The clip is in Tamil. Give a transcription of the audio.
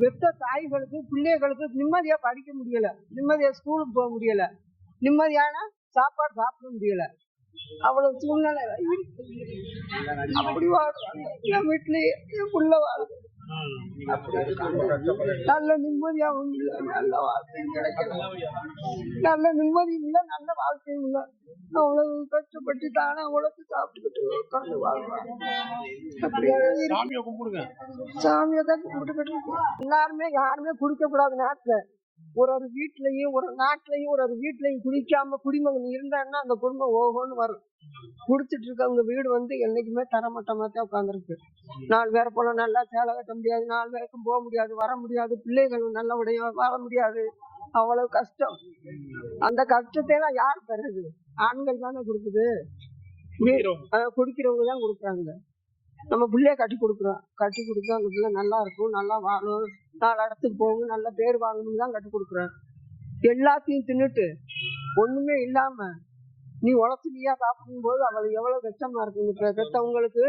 பெத்த தாய்களுக்கு பிள்ளைகளுக்கு நிம்மதியா படிக்க முடியல, நிம்மதியா ஸ்கூலுக்கு போக முடியல, நிம்மதியான சாப்பாடு சாப்பிட முடியல. அவ்வளவு சூழ்நிலை இருக்கு. அப்படி வாழ்றாங்க. என் வீட்லயே என் புள்ள வாழ்க்கை நல்ல நிம்மதியாகவும் இல்லை, நல்ல வாழ்க்கையும் கிடைக்கல, நல்ல நிம்மதியும் இல்லை, நல்ல வாழ்க்கையும் இல்லை. அவ்வளவு கஷ்டப்பட்டு தானே உழைச்சு சாப்பிட்டுக்கிட்டு உட்காந்து வாழ்றாங்க. சாமியை தான் கும்பிட்டுக்கிட்டு இருக்கோம். எல்லாருமே யாருமே குடிக்க கூடாது. நாட்டுல ஒரு வீட்லயும் ஒரு நாட்டிலையும் ஒரு வீட்லயும் குடிக்காம குடிமகன் இருந்தாங்கன்னா அந்த குடும்பம் ஓஹோன்னு வரும். குடிச்சிட்டு இருக்கவங்க வீடு என்னைக்குமே தரமட்டமா தான் உட்காந்துருக்கு. 4 பேரை போல நல்லா சேலை கட்ட முடியாது, 4 பேருக்கும் போக முடியாது, வர முடியாது, பிள்ளைகள் நல்லபடியா வாழ முடியாது. அவ்வளவு கஷ்டம். அந்த கஷ்டத்தை எல்லாம் யார் தருது? ஆண்கள் தானே கொடுக்குது. குடிக்கிறவங்க தான் கொடுக்குறாங்க. நம்ம பிள்ளைய கட்டி கொடுக்குறோம், கட்டி கொடுத்தா அந்த பிள்ளை நல்லா இருக்கும், நல்லா வாழும், 4 இடத்துக்கு போகும், நல்ல பேர் வாங்கணும்னு தான் கட்டி கொடுக்குறோம். எல்லாத்தையும் தின்னுட்டு ஒண்ணுமே இல்லாம நீ உழைச்சியா சாப்பிடும் போது அவளுக்கு எவ்வளவு கஷ்டமா இருக்கு பெற்றவங்களுக்கு.